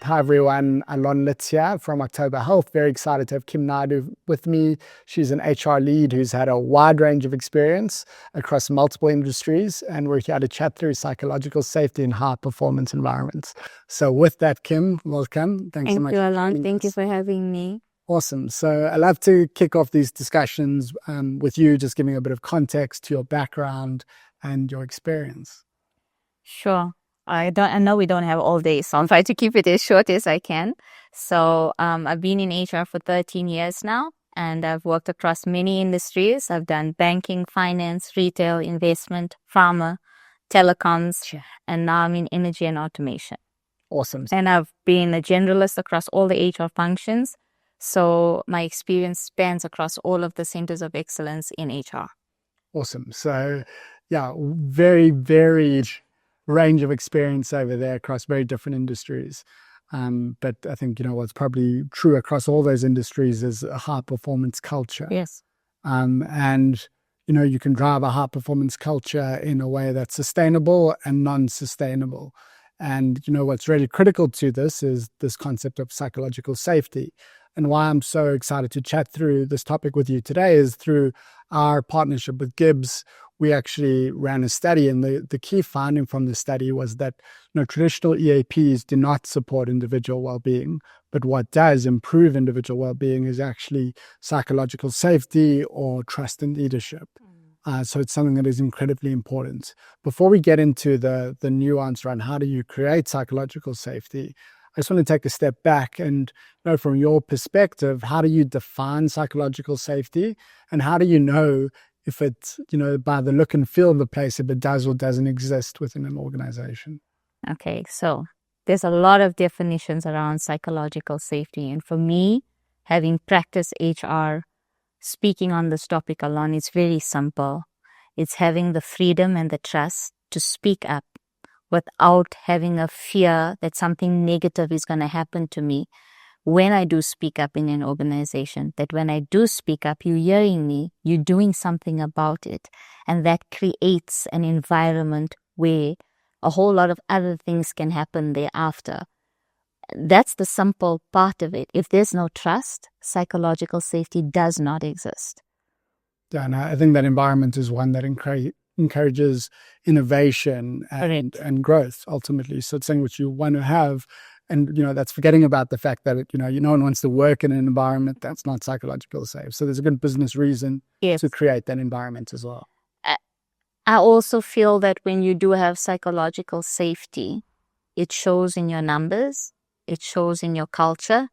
Hi everyone, Alon Lits here from October Health. Very excited to have Kim Naidoo with me. She's an HR lead who's had a wide range of experience across multiple industries, and we're here to chat through psychological safety in high performance environments. So with that, Kim, welcome. Thanks so much. Thank you, Alon. Thank you for having me. Awesome. So I'd love to kick off these discussions with you, just giving a bit of context to your background and your experience. Sure. I know we don't have all day, so I'll try to keep it as short as I can. So I've been in HR for 13 years now, and I've worked across many industries. I've done banking, finance, retail, investment, pharma, telecoms, and now I'm in energy and automation. Awesome. And I've been a generalist across all the HR functions. So my experience spans across all of the centers of excellence in HR. Awesome. So yeah, very varied range of experience over there across very different industries. But I think, what's probably true across all those industries is a high performance culture. Yes. And you can drive a high performance culture in a way that's sustainable and non-sustainable. And what's really critical to this is this concept of psychological safety. And why I'm so excited to chat through this topic with you today is through our partnership with Gibbs. We actually ran a study, and the key finding from the study was that traditional EAPs do not support individual well-being, but what does improve individual well-being is actually psychological safety or trust in leadership. So it's something that is incredibly important. Before we get into the nuance around how do you create psychological safety, I just want to take a step back and know from your perspective, how do you define psychological safety, and how do you know if it's, by the look and feel of the place, if it does or doesn't exist within an organization? Okay, so there's a lot of definitions around psychological safety. And for me, having practiced HR, speaking on this topic alone, it's very simple. It's having the freedom and the trust to speak up without having a fear that something negative is going to happen to me when I do speak up in an organization, that when I do speak up, you're hearing me, you're doing something about it. And that creates an environment where a whole lot of other things can happen thereafter. That's the simple part of it. If there's no trust, psychological safety does not exist. Yeah, and I think that environment is one that encourages innovation and growth ultimately. So it's something which you want to have. And, that's forgetting about the fact that, no one wants to work in an environment that's not psychological safe. So there's a good business reason to create that environment as well. I also feel that when you do have psychological safety, it shows in your numbers, it shows in your culture,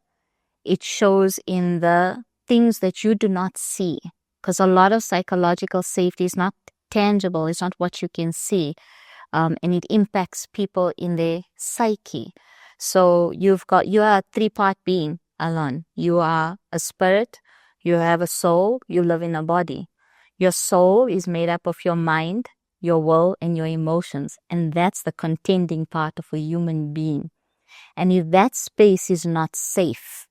it shows in the things that you do not see. Because a lot of psychological safety is not tangible, it's not what you can see. And it impacts people in their psyche. So you are a three-part being, Alon. You are a spirit, you have a soul, you live in a body. Your soul is made up of your mind, your will, and your emotions. And that's the contending part of a human being. And if that space is not safe,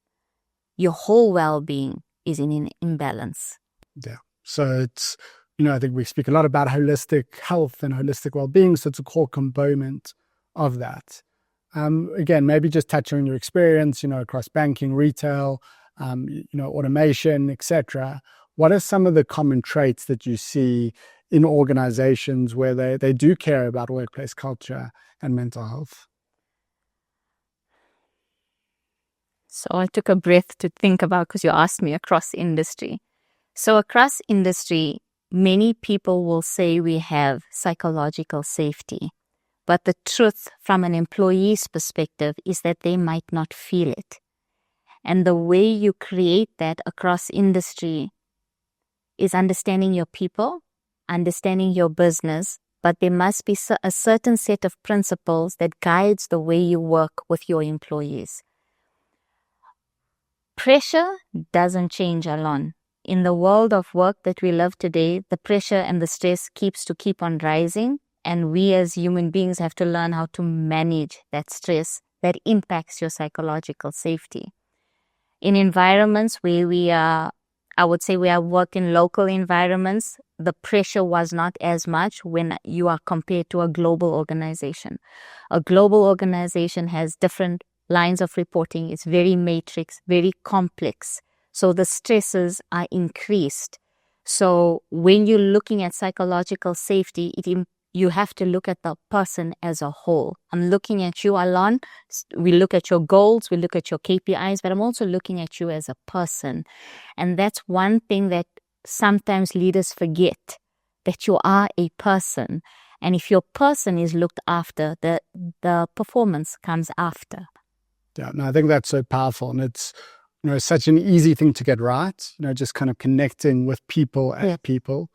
your whole well-being is in an imbalance. Yeah. So it's, I think we speak a lot about holistic health and holistic well-being. So it's a core component of that. Again, maybe just touching on your experience, across banking, retail, automation, etc. What are some of the common traits that you see in organizations where they do care about workplace culture and mental health? So I took a breath to think about, because you asked me across industry. So across industry, many people will say we have psychological safety. But the truth from an employee's perspective is that they might not feel it. And the way you create that across industry is understanding your people, understanding your business, but there must be a certain set of principles that guides the way you work with your employees. Pressure doesn't change alone. In the world of work that we live today, the pressure and the stress keep on rising. And we as human beings have to learn how to manage that stress that impacts your psychological safety. In environments where we are I would say we have worked in local environments. The pressure was not as much when you are compared to a global organization. A global organization has different lines of reporting. It's very matrix, very complex. So the stresses are increased. So when you're looking at psychological safety, you have to look at the person as a whole. I'm looking at you, Alon. We look at your goals, we look at your KPIs, but I'm also looking at you as a person. And that's one thing that sometimes leaders forget, that you are a person. And if your person is looked after, the performance comes after. Yeah, no, I think that's so powerful. And it's, such an easy thing to get right, just kind of connecting with people as people.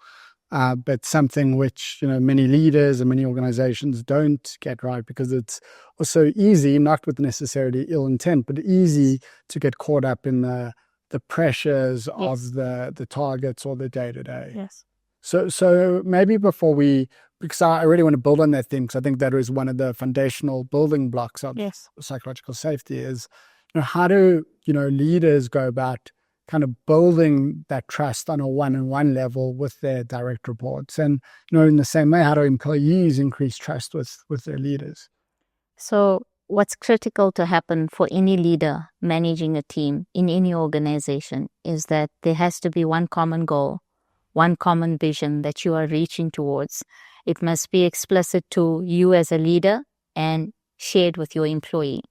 But something which, many leaders and many organizations don't get right, because it's also easy, not with necessarily ill intent, but easy to get caught up in the pressures of the targets or the day-to-day. Yes. So maybe because I really want to build on that thing, because I think that is one of the foundational building blocks of psychological safety is, how do, leaders go about kind of building that trust on a one-on-one level with their direct reports? And, in the same way, how do employees increase trust with their leaders? So what's critical to happen for any leader managing a team in any organization is that there has to be one common goal, one common vision that you are reaching towards. It must be explicit to you as a leader and shared with your employee.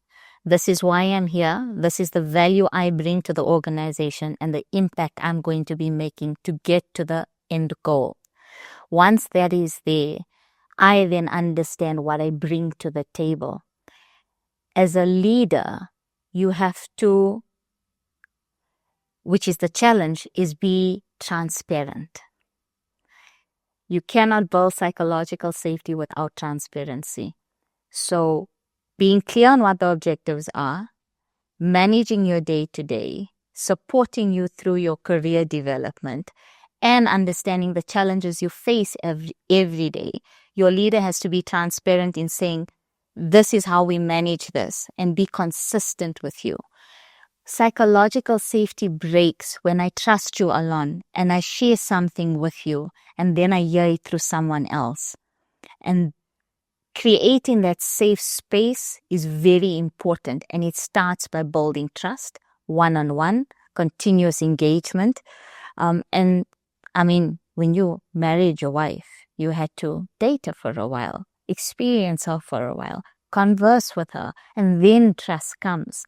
This is why I'm here. This is the value I bring to the organization and the impact I'm going to be making to get to the end goal. Once that is there, I then understand what I bring to the table. As a leader, you have to, which is the challenge, is be transparent. You cannot build psychological safety without transparency. So being clear on what the objectives are, managing your day-to-day, supporting you through your career development, and understanding the challenges you face every day. Your leader has to be transparent in saying, this is how we manage this, and be consistent with you. Psychological safety breaks when I trust you, Alon, and I share something with you, and then I hear it through someone else. And creating that safe space is very important, and it starts by building trust, one-on-one, continuous engagement. And I mean, when you married your wife, you had to date her for a while, experience her for a while, converse with her, and then trust comes.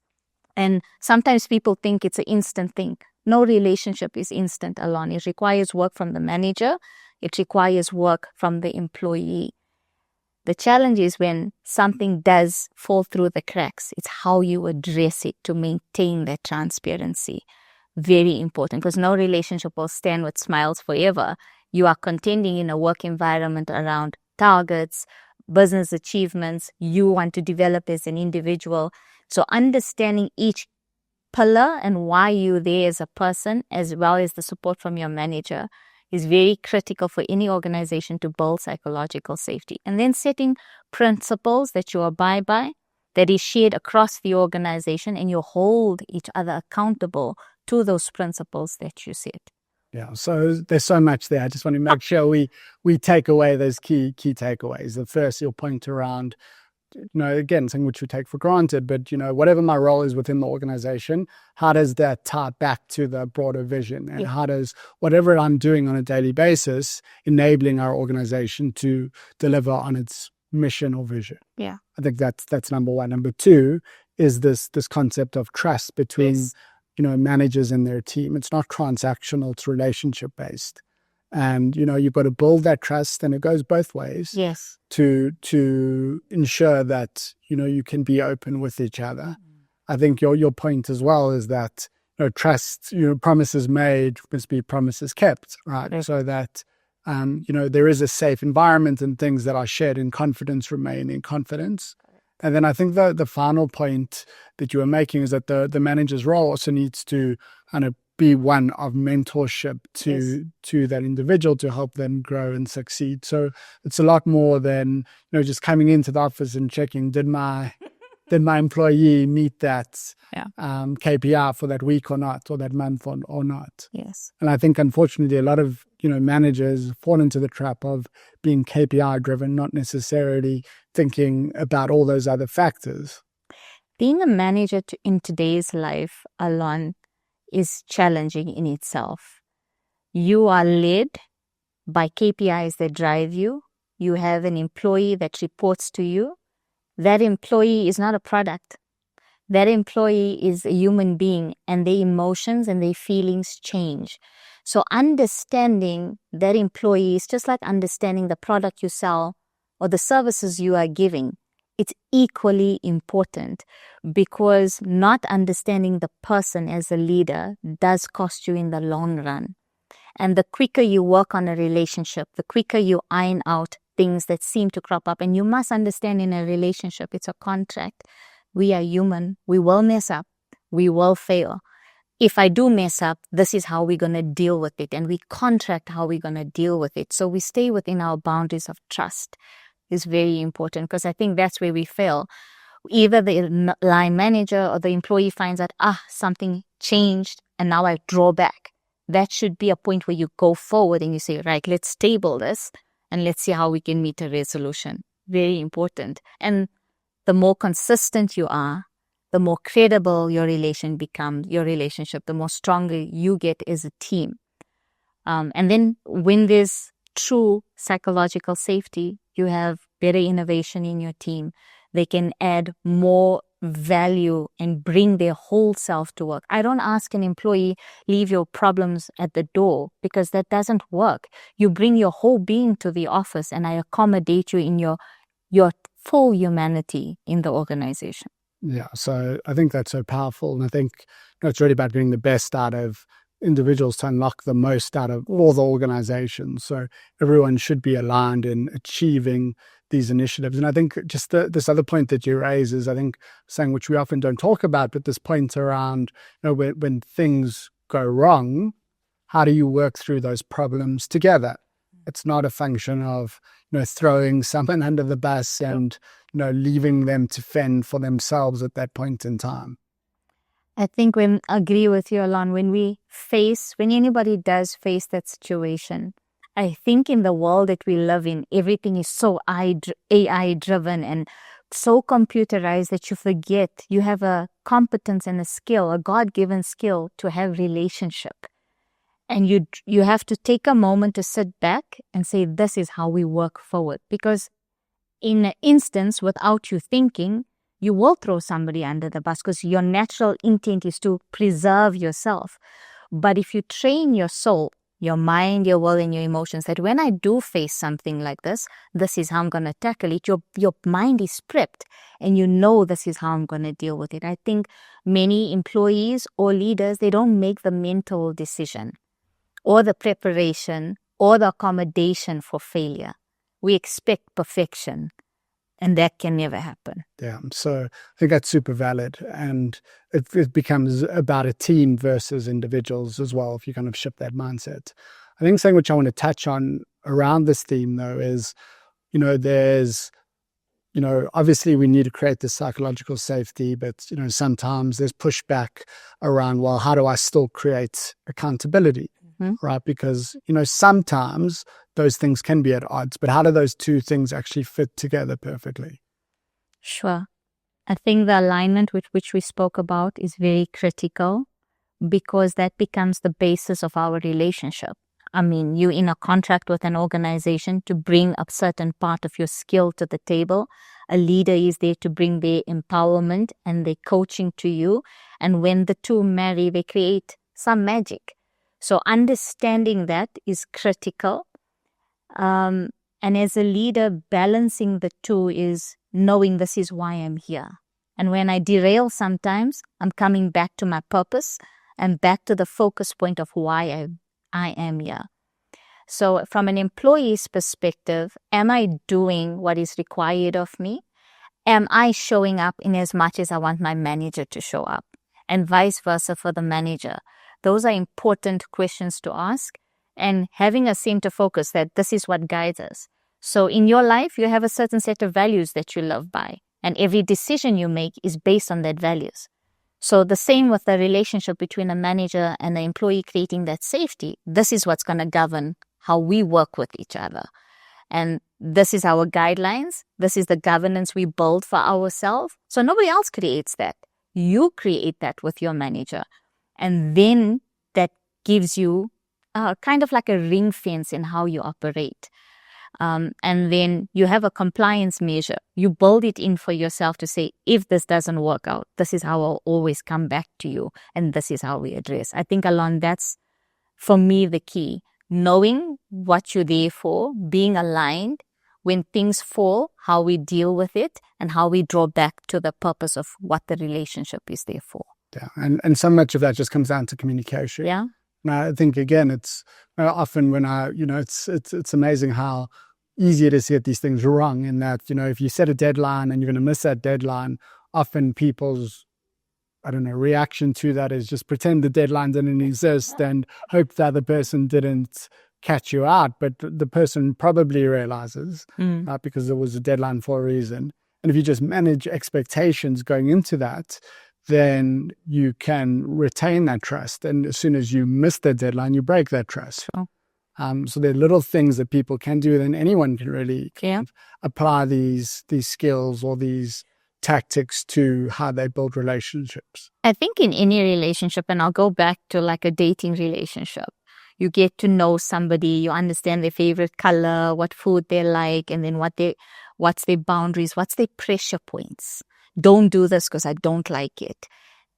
And sometimes people think it's an instant thing. No relationship is instant, Alon. It requires work from the manager. It requires work from the employee. The challenge is when something does fall through the cracks. It's how you address it to maintain that transparency. Very important, because no relationship will stand with smiles forever. You are contending in a work environment around targets, business achievements. You want to develop as an individual. So understanding each pillar and why you're there as a person, as well as the support from your manager, is very critical for any organization to build psychological safety. And then setting principles that you abide by, that is shared across the organization, and you hold each other accountable to those principles that you set. Yeah, so there's so much there. I just want to make sure we take away those key takeaways. The first, your point around, again, something which we take for granted, but, whatever my role is within the organization, how does that tie back to the broader vision? And how does whatever I'm doing on a daily basis enabling our organization to deliver on its mission or vision? Yeah. I think that's number one. Number two is this concept of trust between, managers and their team. It's not transactional, it's relationship based. And, you've got to build that trust, and it goes both ways. Yes. To ensure that, you can be open with each other. I think your point as well is that, trust, promises made must be promises kept, right? Yes. So that, there is a safe environment, and things that are shared in confidence remain in confidence. And then I think the final point that you were making is that the manager's role also needs to kind of be one of mentorship to that individual to help them grow and succeed. So it's a lot more than, just coming into the office and checking, did my did my employee meet that Yeah. KPI for that week or not, or that month or not. Yes. And I think, unfortunately, a lot of managers fall into the trap of being KPI driven, not necessarily thinking about all those other factors. Being a manager in today's life, Alon, is challenging in itself. You are led by KPIs that drive you. You have an employee that reports to you. That employee is not a product. That employee is a human being, and their emotions and their feelings change. So understanding that employee is just like understanding the product you sell or the services you are giving. It's equally important, because not understanding the person as a leader does cost you in the long run. And the quicker you work on a relationship, the quicker you iron out things that seem to crop up. And you must understand, in a relationship, it's a contract. We are human. We will mess up. We will fail. If I do mess up, this is how we're going to deal with it. And we contract how we're going to deal with it. So we stay within our boundaries of trust is very important, because I think that's where we fail. Either the line manager or the employee finds that, something changed and now I draw back. That should be a point where you go forward and you say, right, let's table this and let's see how we can meet a resolution. Very important. And the more consistent you are, the more credible your relationship, the more stronger you get as a team. And then when there's true psychological safety, you have better innovation in your team. They can add more value and bring their whole self to work. I don't ask an employee, leave your problems at the door, because that doesn't work. You bring your whole being to the office, and I accommodate you in your full humanity in the organization. Yeah, so I think that's so powerful. And I think it's really about getting the best out of individuals to unlock the most out of all the organizations. So everyone should be aligned in achieving these initiatives. And I think just this other point that you raise is, I think, something which we often don't talk about, but this point around, when things go wrong, how do you work through those problems together? It's not a function of throwing someone under the bus and leaving them to fend for themselves at that point in time. I think I agree with you, Alon. When anybody does face that situation, I think in the world that we live in, everything is so AI driven and so computerized that you forget you have a competence and a skill, a God-given skill, to have relationship. And you have to take a moment to sit back and say, this is how we work forward. Because in an instance, without you thinking, you will throw somebody under the bus, because your natural intent is to preserve yourself. But if you train your soul, your mind, your will, and your emotions, that when I do face something like this is how I'm going to tackle it. Your mind is prepped, and this is how I'm going to deal with it. I think many employees or leaders, they don't make the mental decision or the preparation or the accommodation for failure. We expect perfection, and that can never happen. Yeah, so I think that's super valid. And it becomes about a team versus individuals as well, if you kind of shift that mindset. I think something which I want to touch on around this theme, though, is, there's, obviously we need to create this psychological safety, but, sometimes there's pushback around, well, how do I still create accountability? Right? Because, sometimes those things can be at odds, but how do those two things actually fit together perfectly? Sure. I think the alignment with which we spoke about is very critical, because that becomes the basis of our relationship. I mean, you're in a contract with an organization to bring a certain part of your skill to the table. A leader is there to bring their empowerment and their coaching to you. And when the two marry, they create some magic. So understanding that is critical. And as a leader, balancing the two is knowing this is why I'm here. And when I derail sometimes, I'm coming back to my purpose and back to the focus point of why I am here. So from an employee's perspective, am I doing what is required of me? Am I showing up in as much as I want my manager to show up? And vice versa for the manager. Those are important questions to ask, and having a center focus that this is what guides us. So in your life, you have a certain set of values that you live by. And every decision you make is based on that values. So the same with the relationship between a manager and an employee, creating that safety. This is what's going to govern how we work with each other. And this is our guidelines. This is the governance we build for ourselves. So nobody else creates that. You create that with your manager. And then that gives you kind of like a ring fence in how you operate. And then you have a compliance measure. You build it in for yourself to say, if this doesn't work out, this is how I'll always come back to you. And this is how we address. I think, Alon, that's for me the key. Knowing what you're there for, being aligned, when things fall, how we deal with it, and how we draw back to the purpose of what the relationship is there for. Yeah, and so much of that just comes down to communication. Yeah. And I think, again, it's often when it's amazing how easy it is to get these things wrong, in that, if you set a deadline and you're going to miss that deadline, often people's reaction to that is just pretend the deadline didn't exist and hope the other person didn't catch you out. But the person probably realizes because there was a deadline for a reason. And if you just manage expectations going into that, then you can retain that trust. And as soon as you miss the deadline, you break that trust. Sure. So there are little things that people can do, then anyone can really apply these skills or these tactics to how they build relationships. I think in any relationship, and I'll go back to like a dating relationship, you get to know somebody, you understand their favorite color, what food they like, and then what's their boundaries, what's their pressure points. Don't do this because I don't like it.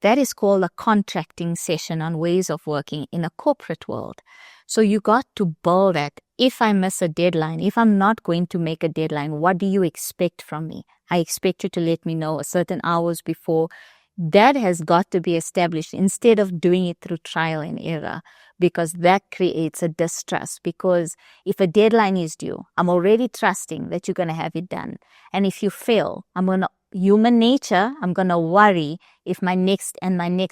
That is called a contracting session on ways of working in a corporate world. So you got to build that. If I miss a deadline, if I'm not going to make a deadline, what do you expect from me? I expect you to let me know a certain hours before. That has got to be established instead of doing it through trial and error, because that creates a distrust. Because if a deadline is due, I'm already trusting that you're going to have it done. And if you fail, human nature, I'm going to worry if my next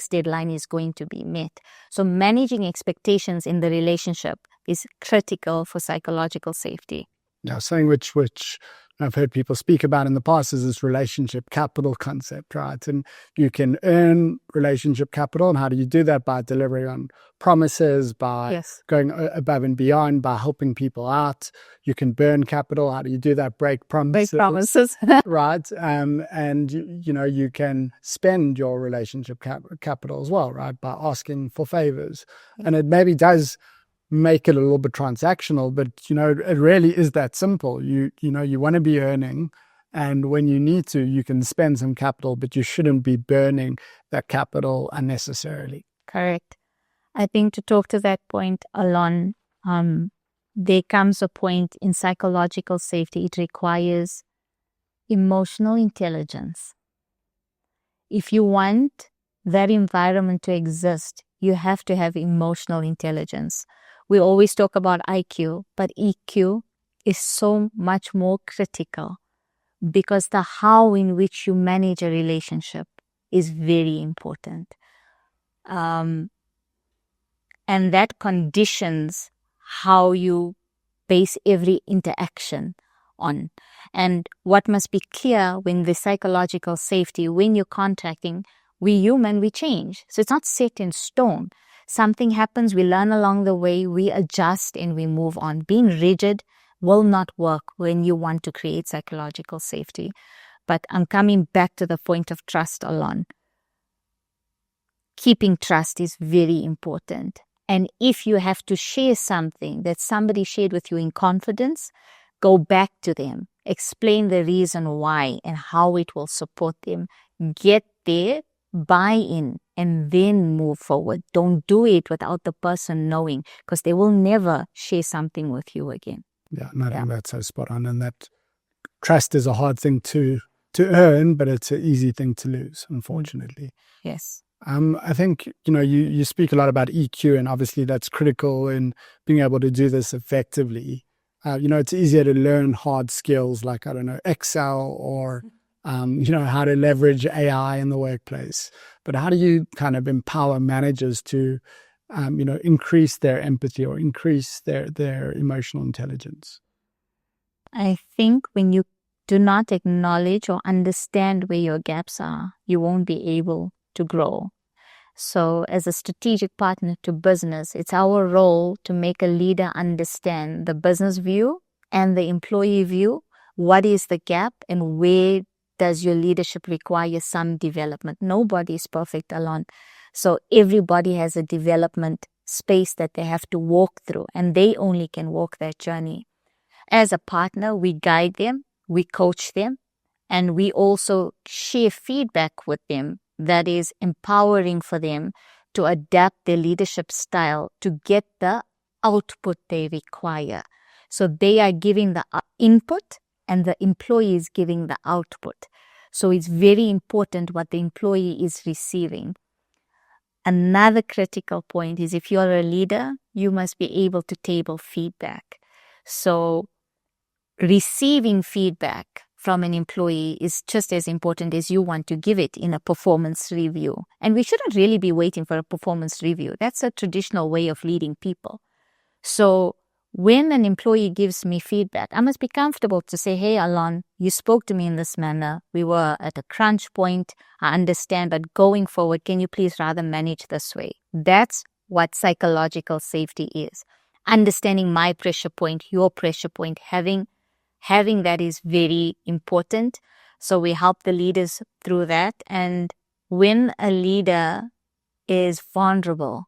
deadline is going to be met. So managing expectations in the relationship is critical for psychological safety. Yeah, something which I've heard people speak about in the past is this relationship capital concept, right? And you can earn relationship capital. And how do you do that? By delivering on promises, by going above and beyond, by helping people out. You can burn capital. How do you do that? Break promises. Right. And you can spend your relationship capital as well, right? By asking for favors. And it maybe does make it a little bit transactional, but it really is that simple. You want to be earning, and when you need to, you can spend some capital, but you shouldn't be burning that capital unnecessarily. Correct. I think to talk to that point, Alon, there comes a point in psychological safety. It requires emotional intelligence. If you want that environment to exist, you have to have emotional intelligence. We always talk about IQ, but EQ is so much more critical, because the how in which you manage a relationship is very important. And that conditions how you base every interaction on. And what must be clear when the psychological safety, when you're contracting, we human, we change. So it's not set in stone. Something happens, we learn along the way, we adjust and we move on. Being rigid will not work when you want to create psychological safety. But I'm coming back to the point of trust, Alon. Keeping trust is very important. And if you have to share something that somebody shared with you in confidence, go back to them, explain the reason why and how it will support them. Get their buy-in and then move forward. Don't do it without the person knowing, because they will never share something with you again. Yeah, I think that's so spot on. And that trust is a hard thing to earn, but it's an easy thing to lose, unfortunately. Yes. I think, you speak a lot about EQ, and obviously that's critical in being able to do this effectively. It's easier to learn hard skills like, Excel or, how to leverage AI in the workplace. But how do you kind of empower managers to, increase their empathy or increase their emotional intelligence? I think when you do not acknowledge or understand where your gaps are, you won't be able to grow. So as a strategic partner to business, it's our role to make a leader understand the business view and the employee view. What is the gap and where does your leadership require some development? Nobody is perfect, Alon. So everybody has a development space that they have to walk through, and they only can walk that journey. As a partner, we guide them, we coach them, and we also share feedback with them that is empowering for them to adapt their leadership style to get the output they require. So they are giving the input and the employee is giving the output. So it's very important what the employee is receiving. Another critical point is if you're a leader, you must be able to table feedback. So receiving feedback from an employee is just as important as you want to give it in a performance review. And we shouldn't really be waiting for a performance review. That's a traditional way of leading people. So when an employee gives me feedback, I must be comfortable to say, hey, Alon, you spoke to me in this manner. We were at a crunch point. I understand, but going forward, can you please rather manage this way? That's what psychological safety is. Understanding my pressure point, your pressure point, having that is very important. So we help the leaders through that. And when a leader is vulnerable,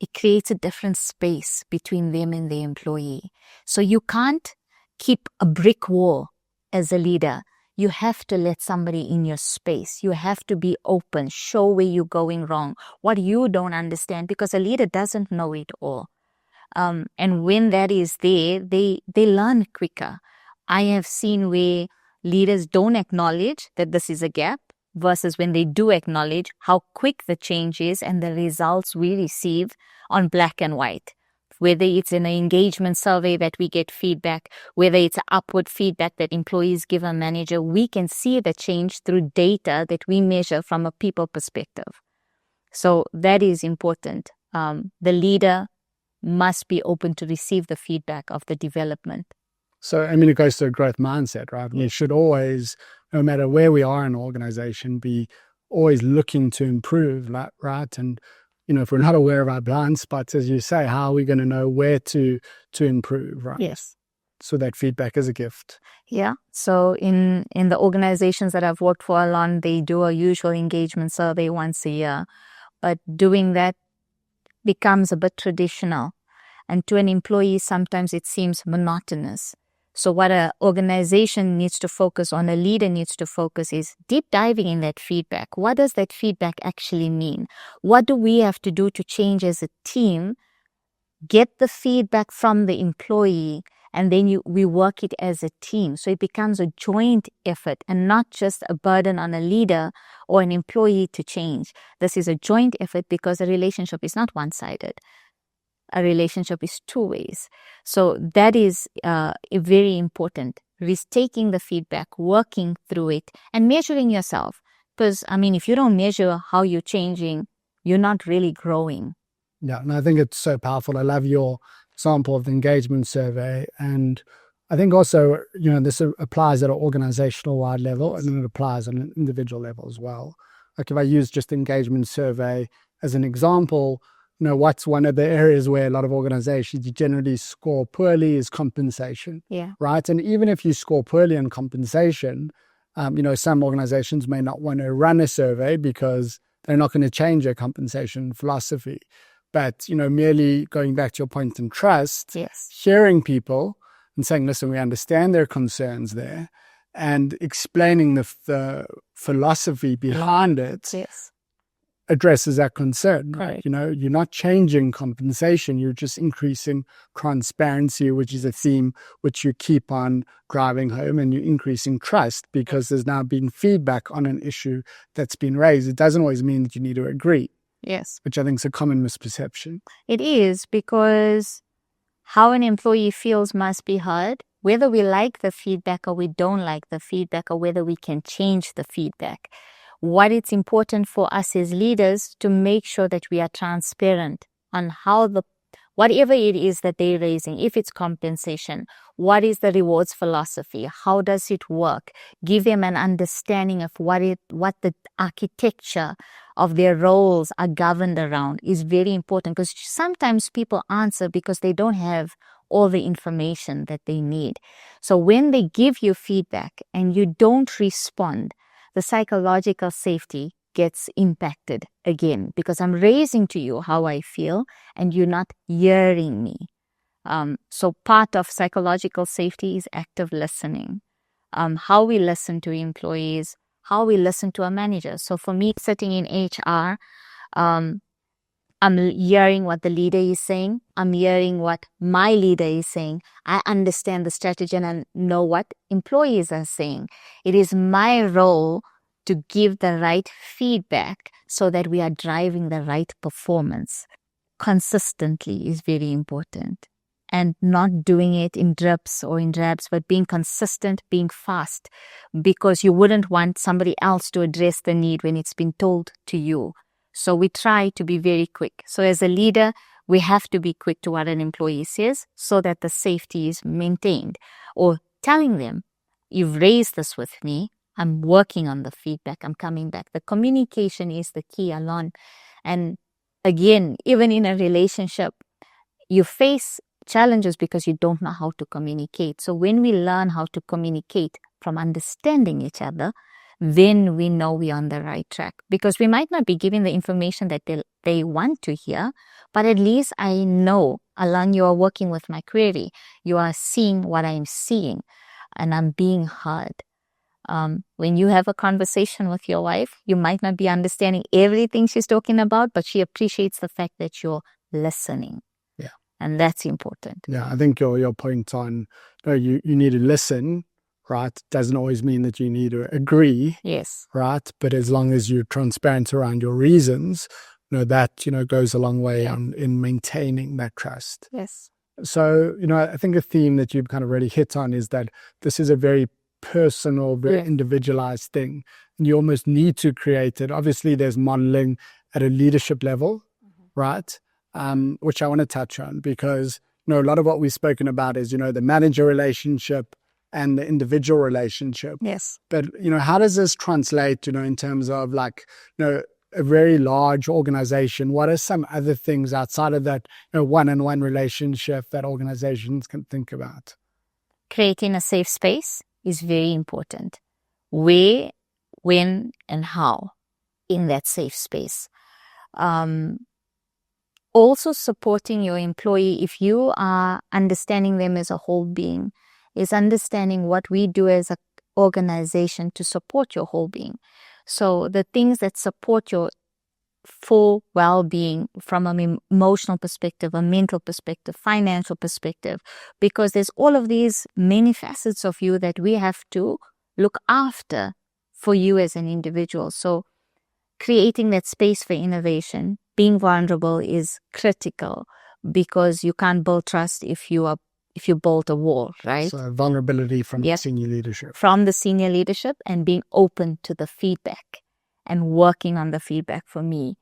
it creates a different space between them and the employee. So you can't keep a brick wall as a leader. You have to let somebody in your space. You have to be open, show where you're going wrong, what you don't understand, because a leader doesn't know it all. And when that is there, they learn quicker. I have seen where leaders don't acknowledge that this is a gap versus when they do acknowledge how quick the change is and the results we receive on black and white. Whether it's in an engagement survey that we get feedback, whether it's upward feedback that employees give a manager, we can see the change through data that we measure from a people perspective. So that is important. The leader must be open to receive the feedback of the development. So, I mean, it goes to a growth mindset, right? We should always, no matter where we are in an organization, be always looking to improve, right? And, if we're not aware of our blind spots, as you say, how are we going to know where to improve, right? Yes. So that feedback is a gift. Yeah. So in the organizations that I've worked for, Alon, they do a usual engagement survey once a year. But doing that becomes a bit traditional. And to an employee, sometimes it seems monotonous. So what an organization needs to focus on, a leader needs to focus is deep diving in that feedback. What does that feedback actually mean? What do we have to do to change as a team? Get the feedback from the employee, and then we work it as a team. So it becomes a joint effort and not just a burden on a leader or an employee to change. This is a joint effort because a relationship is not one-sided. A relationship is two ways. So that is very important. Taking the feedback, working through it, and measuring yourself. Because, if you don't measure how you're changing, you're not really growing. Yeah, and I think it's so powerful. I love your example of the engagement survey. And I think also, this applies at an organizational wide level, and it applies on an individual level as well. Like if I use just the engagement survey as an example, what's one of the areas where a lot of organizations generally score poorly is compensation. Yeah. Right. And even if you score poorly on compensation, some organizations may not want to run a survey because they're not going to change their compensation philosophy. But, merely going back to your point in trust, yes, hearing people and saying, listen, we understand their concerns there, and explaining the philosophy behind it. Yes. Addresses that concern, right? You're not changing compensation, you're just increasing transparency, which is a theme which you keep on driving home, and you're increasing trust because there's now been feedback on an issue that's been raised. It doesn't always mean that you need to agree. Yes. Which I think is a common misperception. It is, because how an employee feels must be heard, whether we like the feedback or we don't like the feedback, or whether we can change the feedback. What it's important for us as leaders to make sure that we are transparent on how whatever it is that they're raising, if it's compensation, What is the rewards philosophy? How does it work? Give them an understanding of what the architecture of their roles are governed around is very important, because sometimes people answer because they don't have all the information that they need. So when they give you feedback and you don't respond, the psychological safety gets impacted again, because I'm raising to you how I feel and you're not hearing me. So part of psychological safety is active listening. How we listen to employees, how we listen to a manager. So for me, sitting in HR, I'm hearing what the leader is saying. I'm hearing what my leader is saying. I understand the strategy and I know what employees are saying. It is my role to give the right feedback so that we are driving the right performance. Consistently is very important, and not doing it in drips or in drabs, but being consistent, being fast, because you wouldn't want somebody else to address the need when it's been told to you. So we try to be very quick. So as a leader, we have to be quick to what an employee says so that the safety is maintained. Or telling them, you've raised this with me, I'm working on the feedback, I'm coming back. The communication is the key, Alon. And again, even in a relationship, you face challenges because you don't know how to communicate. So when we learn how to communicate from understanding each other, then we know we're on the right track, because we might not be giving the information that they want to hear, but at least I know, Alon, you are working with my query. You are seeing what I'm seeing and I'm being heard. When you have a conversation with your wife, you might not be understanding everything she's talking about, but she appreciates the fact that you're listening. Yeah. And that's important. Yeah, I think your point on, you need to listen, right, doesn't always mean that you need to agree. Yes. Right. But as long as you're transparent around your reasons, that, goes a long way in maintaining that trust. Yes. So, I think a theme that you've kind of really hit on is that this is a very personal, very individualized thing. And you almost need to create it. Obviously, there's modeling at a leadership level, right? Which I want to touch on, because, a lot of what we've spoken about is, the manager relationship and the individual relationship. Yes. But, how does this translate, in terms of like, a very large organization? What are some other things outside of that, one-on-one relationship that organizations can think about? Creating a safe space is very important. Where, when, and how in that safe space. Also supporting your employee, if you are understanding them as a whole being, is understanding what we do as an organization to support your whole being. So the things that support your full well-being from an emotional perspective, a mental perspective, financial perspective, because there's all of these many facets of you that we have to look after for you as an individual. So creating that space for innovation, being vulnerable is critical, because you can't build trust if you build a wall, right? So vulnerability from senior leadership. From the senior leadership, and being open to the feedback and working on the feedback for me.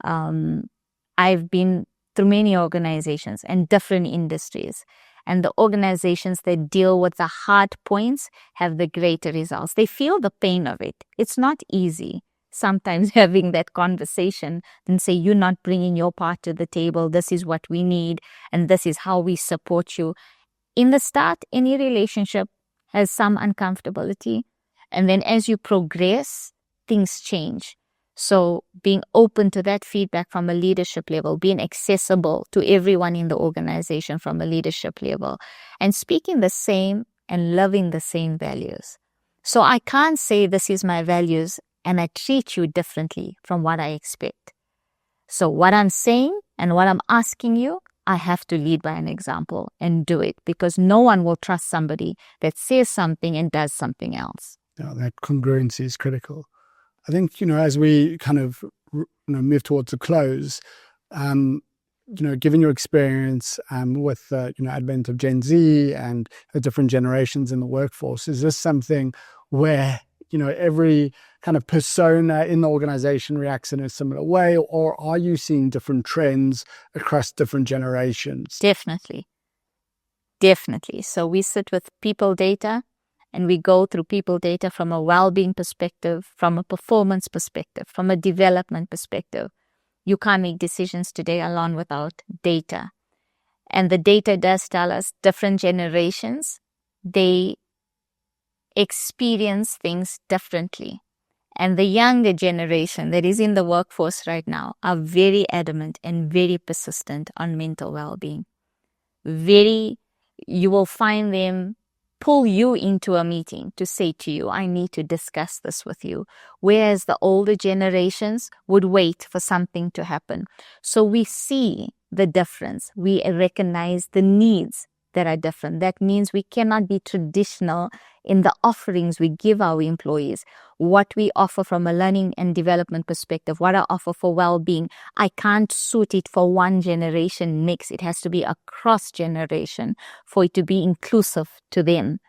I've been through many organizations and different industries, and the organizations that deal with the hard points have the greater results. They feel the pain of it. It's not easy sometimes having that conversation and say, you're not bringing your part to the table. This is what we need, and this is how we support you. In the start, any relationship has some uncomfortability. And then as you progress, things change. So being open to that feedback from a leadership level, being accessible to everyone in the organization from a leadership level, and speaking the same and loving the same values. So I can't say this is my values and I treat you differently from what I expect. So what I'm saying and what I'm asking you, I have to lead by an example and do it, because no one will trust somebody that says something and does something else. Yeah, that congruency is critical. I think, as we kind of move towards a close, given your experience with advent of Gen Z and the different generations in the workforce, is this something where every kind of persona in the organization reacts in a similar way, or are you seeing different trends across different generations? Definitely. Definitely. So we sit with people data and we go through people data from a well-being perspective, from a performance perspective, from a development perspective. You can't make decisions today alone without data. And the data does tell us different generations, they experience things differently. And the younger generation that is in the workforce right now are very adamant and very persistent on mental well-being. You will find them pull you into a meeting to say to you, I need to discuss this with you. Whereas the older generations would wait for something to happen. So we see the difference. We recognize the needs that are different. That means we cannot be traditional in the offerings we give our employees. What we offer from a learning and development perspective, what I offer for well-being, I can't suit it for one generation next. It has to be across generation for it to be inclusive to them.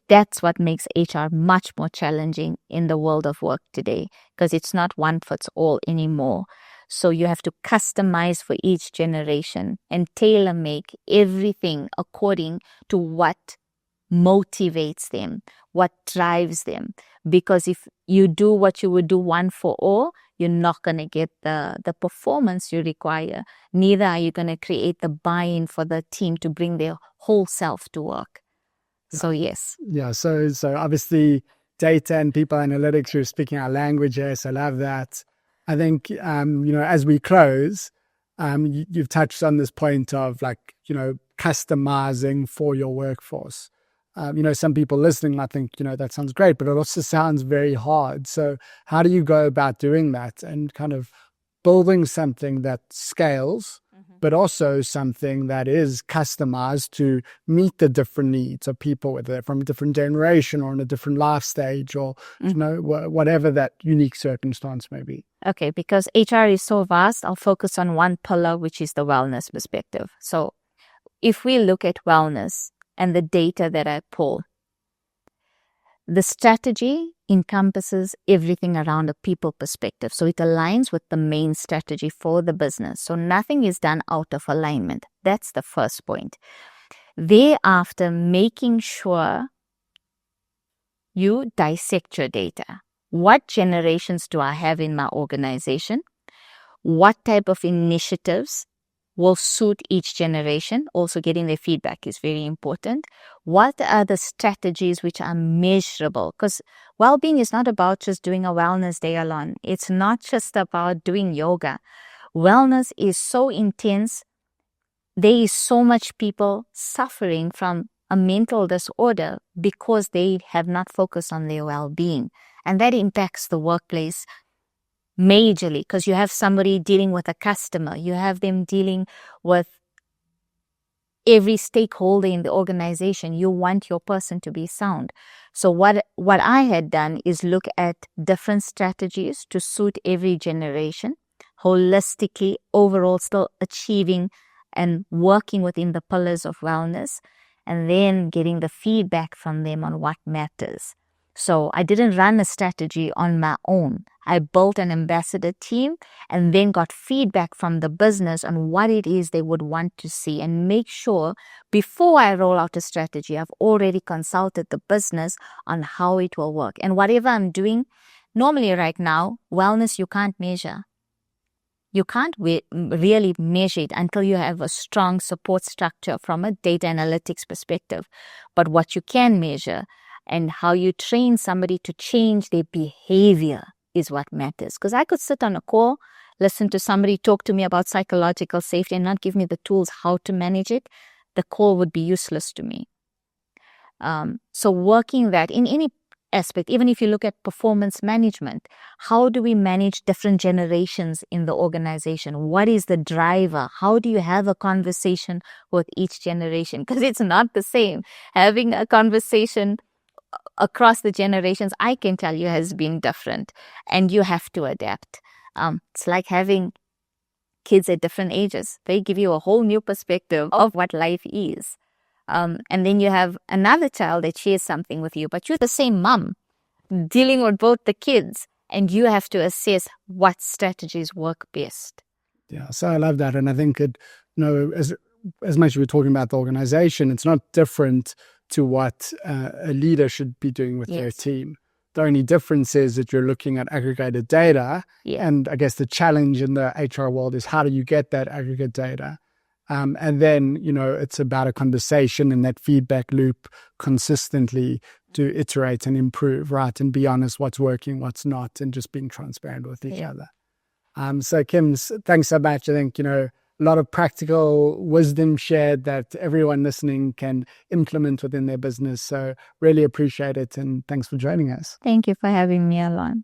That's what makes HR much more challenging in the world of work today, because it's not one fits all anymore. So you have to customize for each generation and tailor make everything according to what motivates them, what drives them. Because if you do what you would do one for all, you're not going to get the performance you require. Neither are you going to create the buy-in for the team to bring their whole self to work. So yes. Yeah. So obviously data and people analytics, you're speaking our language here. So I love that. I think, as we close, you've touched on this point of customizing for your workforce. Some people listening might think, that sounds great, but it also sounds very hard. So how do you go about doing that and kind of building something that scales, but also something that is customized to meet the different needs of people, whether they're from a different generation or in a different life stage or, whatever that unique circumstance may be? Okay, because HR is so vast, I'll focus on one pillar, which is the wellness perspective. So if we look at wellness and the data that I pull, the strategy encompasses everything around a people perspective. So it aligns with the main strategy for the business. So nothing is done out of alignment. That's the first point. Thereafter, making sure you dissect your data. What generations do I have in my organization? What type of initiatives will suit each generation? Also, getting their feedback is very important. What are the strategies which are measurable? Because well-being is not about just doing a wellness day alone. It's not just about doing yoga. Wellness is so intense. There is so much people suffering from a mental disorder because they have not focused on their well-being. And that impacts the workplace majorly, because you have somebody dealing with a customer, you have them dealing with every stakeholder in the organization. You want your person to be sound. So what I had done is look at different strategies to suit every generation, holistically, overall still achieving and working within the pillars of wellness, and then getting the feedback from them on what matters. So I didn't run a strategy on my own. I built an ambassador team and then got feedback from the business on what it is they would want to see, and make sure before I roll out a strategy, I've already consulted the business on how it will work. And whatever I'm doing, normally right now, wellness you can't measure. You can't really measure it until you have a strong support structure from a data analytics perspective. But what you can measure and how you train somebody to change their behavior is what matters. Because I could sit on a call, listen to somebody talk to me about psychological safety and not give me the tools how to manage it. The call would be useless to me. So working that in any aspect, even if you look at performance management, how do we manage different generations in the organization? What is the driver? How do you have a conversation with each generation? Because it's not the same. Having a conversation across the generations, I can tell you, has been different, and you have to adapt. It's like having kids at different ages. They give you a whole new perspective of what life is. And then you have another child that shares something with you, but you're the same mom dealing with both the kids, and you have to assess what strategies work best. Yeah, so I love that. And I think as as much as we're talking about the organization, it's not different to what a leader should be doing with their team. The only difference is that you're looking at aggregated data. And I guess the challenge in the HR world is how do you get that aggregate data? And then, it's about a conversation and that feedback loop consistently to iterate and improve, right? And be honest what's working, what's not, and just being transparent with each other. So Kim, thanks so much. I think, a lot of practical wisdom shared that everyone listening can implement within their business. So really appreciate it. And thanks for joining us. Thank you for having me, Alon.